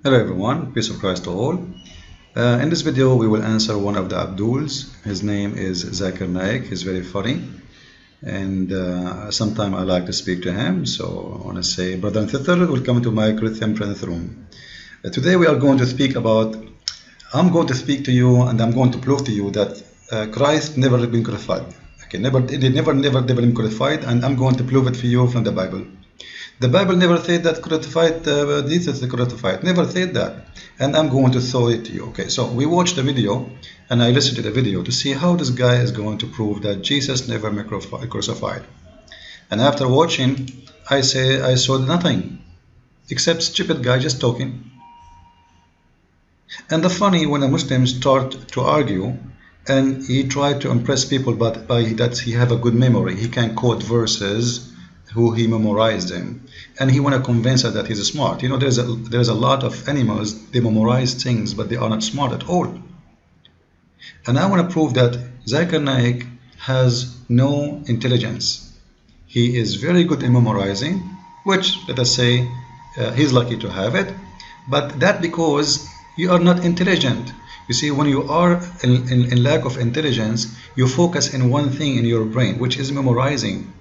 Hello everyone, peace of Christ to all. In this video we will answer one of the Abduls. His name is Zakir Naik. He's very funny and sometimes I like to speak to him, so I want to say brother and sister, welcome to my Christian friends room. Today we are going to speak about, I'm going to speak to you and I'm going to prove to you that Christ never been crucified. Okay, never been crucified, and I'm going to prove it for you from the Bible. The Bible never said that crucified, Jesus is crucified, never said that. And I'm going to show it to you. Okay, so we watched the video and I listened to the video to see how this guy is going to prove that Jesus never been crucified. And after watching, I saw nothing except stupid guy just talking. And the funny, when a Muslim start to argue and he tried to impress people, but by that he have a good memory, he can quote verses who he memorized them, and he want to convince us that he's smart. You know, there's a lot of animals, they memorize things but they are not smart at all. And I want to prove that Zakir Naik has no intelligence. He is very good in memorizing, which let us say he's lucky to have it, but that because you are not intelligent. You see, when you are in lack of intelligence, you focus in one thing in your brain, which is memorizing,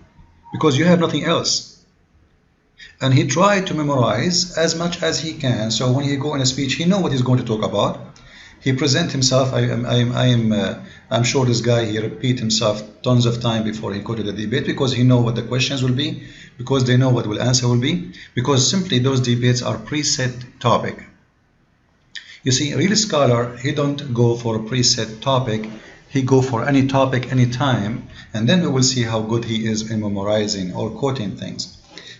because you have nothing else. And he tried to memorize as much as he can, so when he go in a speech, he know what he's going to talk about. He present himself. I'm sure this guy, he repeat himself tons of time before he go to the debate, because he know what the questions will be, because they know what the answer will be, because simply those debates are preset topic. You see, a real scholar, he don't go for a preset topic, he go for any topic, any time, and then we will see how good he is in memorizing or quoting things.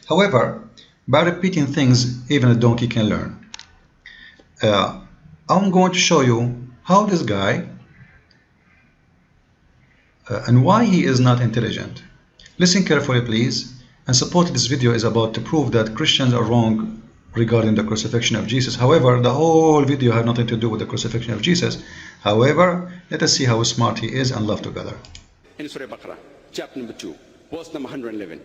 However, by repeating things, even a donkey can learn. I'm going to show you how this guy and why he is not intelligent. Listen carefully, please, and support this video is about to prove that Christians are wrong regarding the crucifixion of Jesus. However, the whole video has nothing to do with the crucifixion of Jesus. However, let us see how smart he is and love together. In Surah Baqarah, chapter number 2, verse number 111.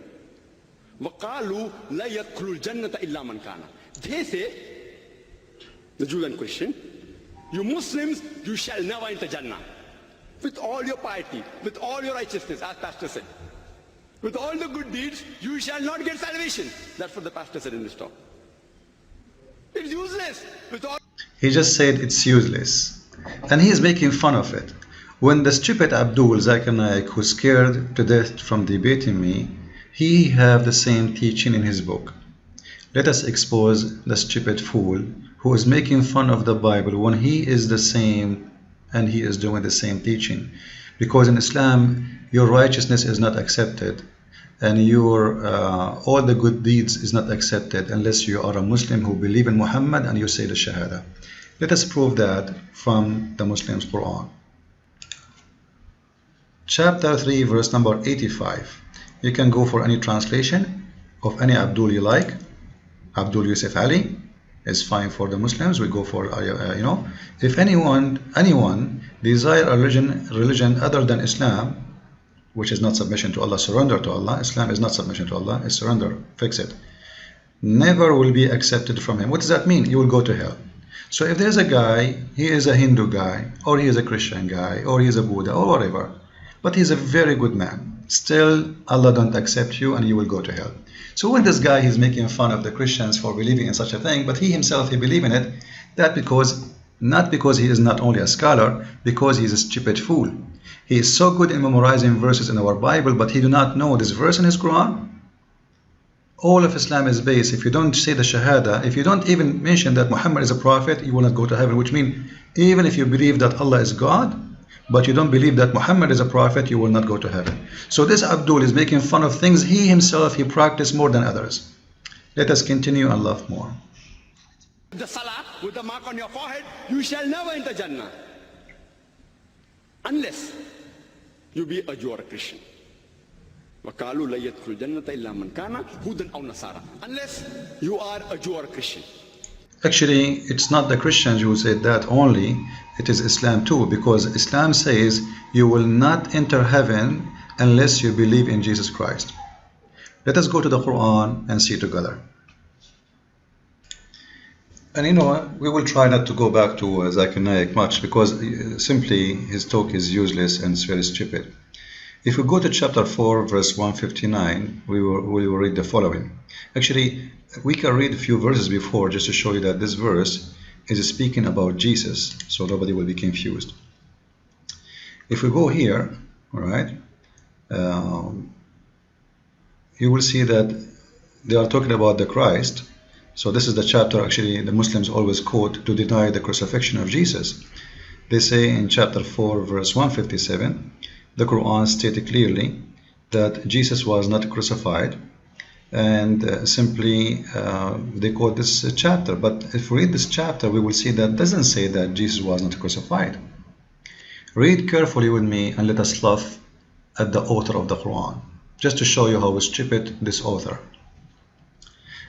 وَقَالُوا لَا يَدْخُلُ الْجَنَّةَ إِلَّا مَنْ كَانَ. They say, the Jew and Christian, you Muslims, you shall never enter Jannah. With all your piety, with all your righteousness, as Pastor said. With all the good deeds, you shall not get salvation. That's what the Pastor said in this talk. It's useless. He just said it's useless, and he is making fun of it. When the stupid Abdul Zakir Naik, who's scared to death from debating me, he have the same teaching in his book. Let us expose the stupid fool who is making fun of the Bible when he is the same and he is doing the same teaching. Because in Islam, your righteousness is not accepted, and your all the good deeds is not accepted unless you are a Muslim who believe in Muhammad and you say the Shahada. Let us prove that from the Muslims' Quran. Chapter 3, verse number 85. You can go for any translation of any Abdul you like. Abdul Yusuf Ali is fine for the Muslims. We go for, if anyone desire a religion other than Islam, which is not submission to Allah, surrender to Allah. Islam is not submission to Allah, it's surrender, fix it. Never will be accepted from him. What does that mean? You will go to hell. So if there's a guy, he is a Hindu guy, or he is a Christian guy, or he is a Buddha, or whatever, but he's a very good man, still Allah don't accept you and you will go to hell. So when this guy is making fun of the Christians for believing in such a thing, but he himself, he believe in it, that not because he is not only a scholar, because he is a stupid fool. He is so good in memorizing verses in our Bible, but he do not know this verse in his Quran. All of Islam is based, if you don't say the Shahada, if you don't even mention that Muhammad is a prophet, you will not go to heaven, which means even if you believe that Allah is God, but you don't believe that Muhammad is a prophet, you will not go to heaven. So this Abdul is making fun of things he himself, he practiced more than others. Let us continue and love more. The salah with the mark on your forehead, you shall never enter Jannah. Unless you be a Jew or a Christian. وَقَالُوا لَا يَدْخُلُ الْجَنَّةَ إِلَّا مَنْ كَانَ هُودًا أَوْ نَصَارَى. Unless you are a Jew or a Christian. Actually, it's not the Christians who said that only, it is Islam too, because Islam says you will not enter heaven unless you believe in Jesus Christ. Let us go to the Quran and see together. And you know, we will try not to go back to Zakir Naik much because simply his talk is useless and it's very stupid. If we go to chapter 4, verse 159, we will read the following. Actually, we can read a few verses before just to show you that this verse is speaking about Jesus, so nobody will be confused. If we go here, all right, you will see that they are talking about the Christ. So this is the chapter actually the Muslims always quote to deny the crucifixion of Jesus. They say in chapter 4, verse 157, the Quran stated clearly that Jesus was not crucified, and simply they quote this chapter. But if we read this chapter, we will see that doesn't say that Jesus was not crucified. Read carefully with me and let us laugh at the author of the Quran, just to show you how stupid this author.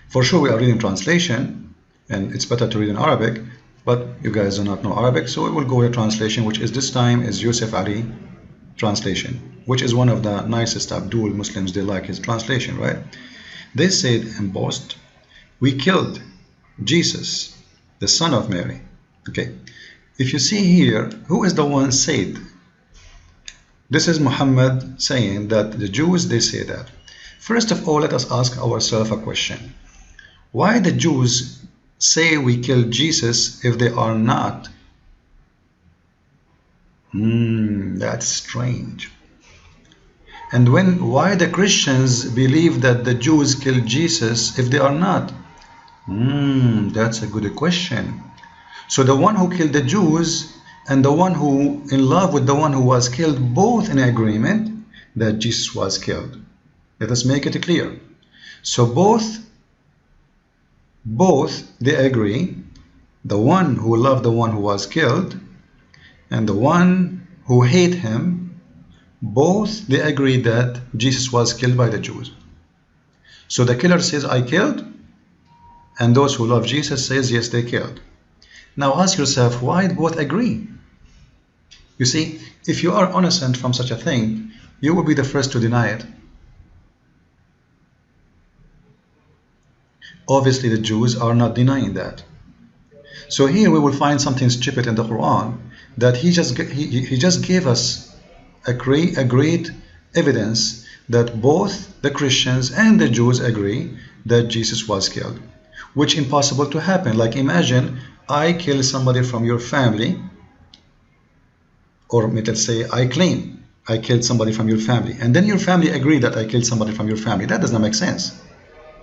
For sure we are reading translation, and it's better to read in Arabic, but you guys do not know Arabic, so we will go with translation, which is this time is Yusuf Ali translation, which is one of the nicest Abdul Muslims. They like his translation, right? They said and boast, we killed Jesus, the son of Mary. Okay, if you see here, who is the one said? This is Muhammad saying that the Jews, they say that. First of all, let us ask ourselves a question. Why the Jews say we killed Jesus if they are not? That's strange. And why the Christians believe that the Jews killed Jesus if they are not? That's a good question. So the one who killed the Jews and the one who in love with the one who was killed, both in agreement that Jesus was killed. Let us make it clear. So both they agree, the one who loved the one who was killed and the one who hate him, both they agree that Jesus was killed by the Jews. So the killer says, I killed, and those who love Jesus says, yes, they killed. Now ask yourself, why both agree? You see, if you are innocent from such a thing, you will be the first to deny it. Obviously the Jews are not denying that. So here we will find something stupid in the Quran, that he just gave us a great evidence that both the Christians and the Jews agree that Jesus was killed, which is impossible to happen. Like imagine I kill somebody from your family, or let's say I claim I killed somebody from your family, and then your family agree that I killed somebody from your family. That does not make sense.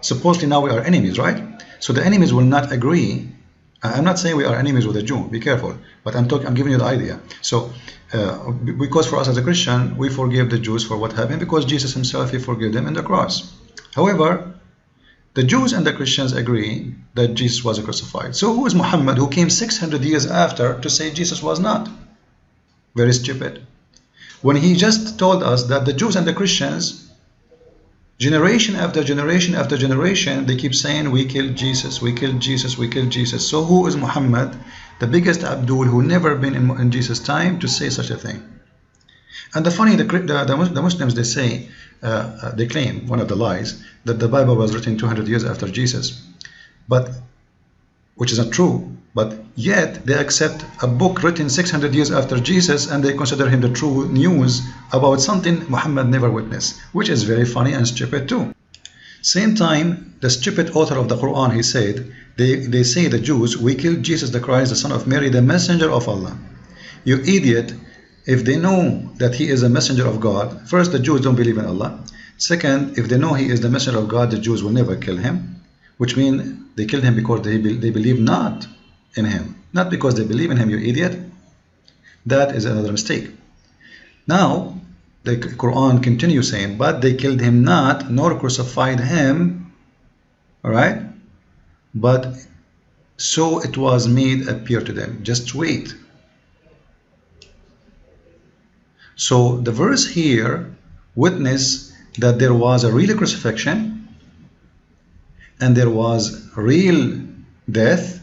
Supposedly now we are enemies, right? So the enemies will not agree. I'm not saying we are enemies with a Jew, be careful, but I'm giving you the idea. So because for us as a Christian, we forgive the Jews for what happened because Jesus himself, he forgave them in the cross. However, the Jews and the Christians agree that Jesus was crucified. So who is Muhammad, who came 600 years after to say Jesus was not? Very stupid. When he just told us that the Jews and the Christians, generation after generation after generation, they keep saying we killed Jesus, we killed Jesus, we killed Jesus. So who is Muhammad, the biggest Abdul who never been in Jesus' time, to say such a thing? And the funny, the Muslims, they say, they claim, one of the lies, that the Bible was written 200 years after Jesus, but which is not true. But yet they accept a book written 600 years after Jesus, and they consider him the true news about something Muhammad never witnessed, which is very funny and stupid too. Same time, the stupid author of the Quran, he said, they say, the Jews, we killed Jesus the Christ, the son of Mary, the messenger of Allah. You idiot, if they know that he is a messenger of God, first, the Jews don't believe in Allah. Second, if they know he is the messenger of God, the Jews will never kill him, which means they killed him because they believe not in him, not because they believe in him, you idiot. That is another mistake. Now the Quran continues saying, but they killed him not, nor crucified him, all right, but so it was made appear to them. Just wait. So the verse here witness that there was a real crucifixion and there was real death,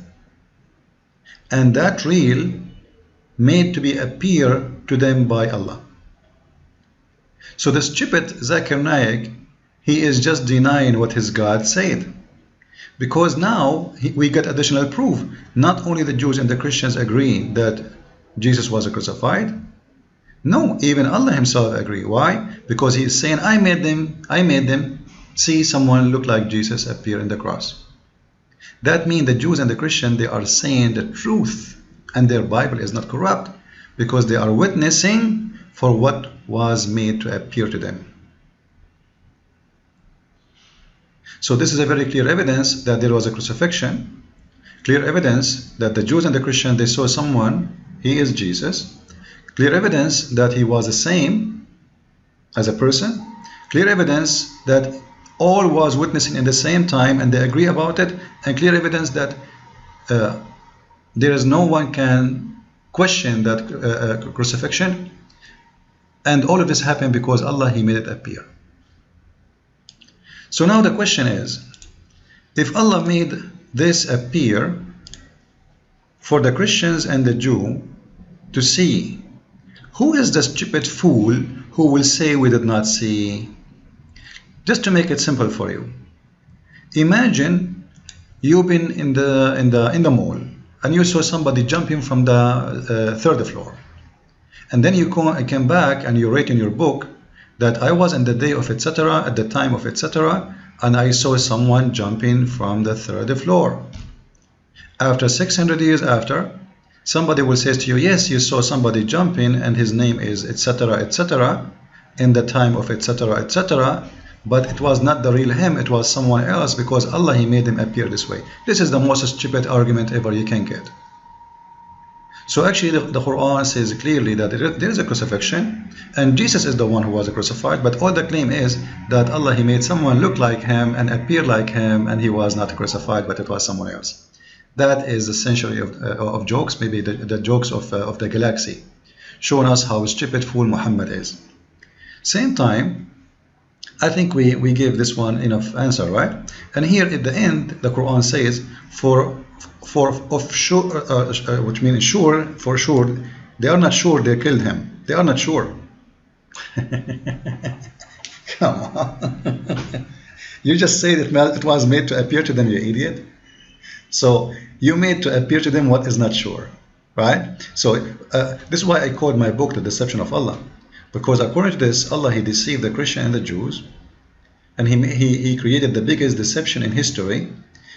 and that real made to be appear to them by Allah. So the stupid Zakir Naik, he is just denying what his God said. Because now we get additional proof. Not only the Jews and the Christians agree that Jesus was crucified. No, even Allah himself agree. Why? Because he is saying, I made them see someone look like Jesus appear in the cross. That means the Jews and the Christians, they are saying the truth, and their Bible is not corrupt, because they are witnessing for what was made to appear to them. So this is a very clear evidence that there was a crucifixion, clear evidence that the Jews and the Christians, they saw someone, he is Jesus, clear evidence that he was the same as a person, clear evidence that all was witnessing in the same time and they agree about it, and clear evidence that there is no one can question that crucifixion, and all of this happened because Allah, he made it appear. So now the question is, if Allah made this appear for the Christians and the Jew to see, who is the stupid fool who will say we did not see? Just to make it simple for you, imagine you've been in the mall and you saw somebody jumping from the third floor, and then you came back and you write in your book that I was in the day of etc. at the time of etc. and I saw someone jumping from the third floor. After 600 years after, somebody will say to you, yes, you saw somebody jumping and his name is etc. etc. in the time of etc. etc. but it was not the real him, it was someone else, because Allah, he made him appear this way. This is the most stupid argument ever you can get. So actually the Quran says clearly that there is a crucifixion and Jesus is the one who was crucified, but all the claim is that Allah, he made someone look like him and appear like him, and he was not crucified, but it was someone else. That is the century of jokes, maybe the jokes of the galaxy, showing us how stupid fool Muhammad is. Same time, I think we gave this one enough answer, right? And here at the end, the Quran says, which means sure, for sure, they are not sure they killed him. They are not sure. Come on. You just say that it was made to appear to them, you idiot. So you made to appear to them what is not sure, right? So this is why I called my book The Deception of Allah. Because according to this, Allah, he deceived the Christian and the Jews, and he created the biggest deception in history.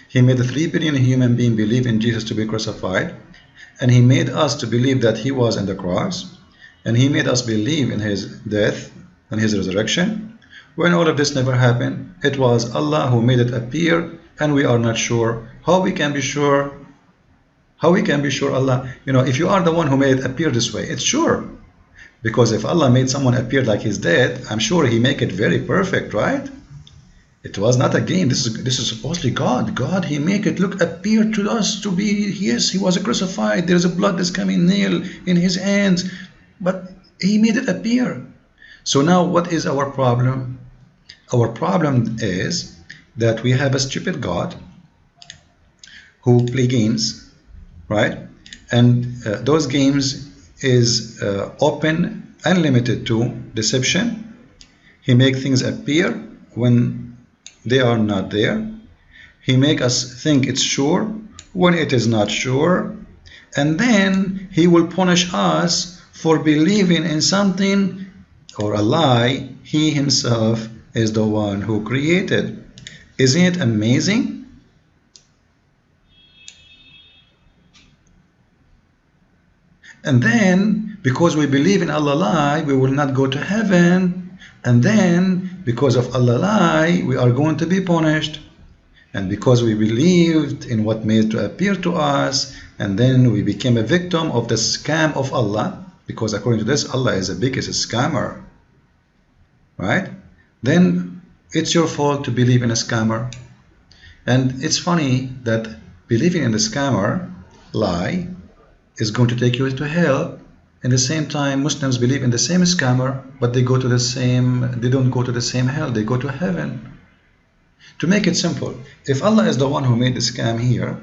He made 3 billion human beings believe in Jesus to be crucified, and he made us to believe that he was on the cross, and he made us believe in his death and his resurrection. When all of this never happened, it was Allah who made it appear, and we are not sure. How we can be sure? How we can be sure, Allah? You know, if you are the one who made it appear this way, it's sure. Because if Allah made someone appear like he's dead, I'm sure he make it very perfect, right? It was not a game. This is supposedly God. God, he make it appear to us to be, yes, he was crucified. There's a blood that's coming nail in his hands. But he made it appear. So now what is our problem? Our problem is that we have a stupid God who play games, right? And those games is open, unlimited to deception. He make things appear when they are not there. He make us think it's sure when it is not sure, and then he will punish us for believing in something or a lie he himself is the one who created. Isn't it amazing? And then, because we believe in Allah lie, we will not go to heaven. And then, because of Allah lie, we are going to be punished. And because we believed in what made to appear to us, and then we became a victim of the scam of Allah, because according to this, Allah is the biggest scammer, right? Then it's your fault to believe in a scammer. And it's funny that believing in the scammer lie is going to take you to hell. In the same time, Muslims believe in the same scammer, but they don't go to the same hell, they go to heaven. To make it simple, if Allah is the one who made the scam here,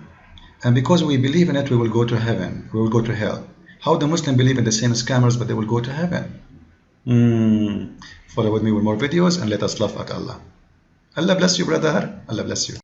and because we believe in it, we will go to heaven, we will go to hell. How the Muslim believe in the same scammers, but they will go to heaven? Follow with me with more videos and let us laugh at Allah. Allah bless you, brother. Allah bless you.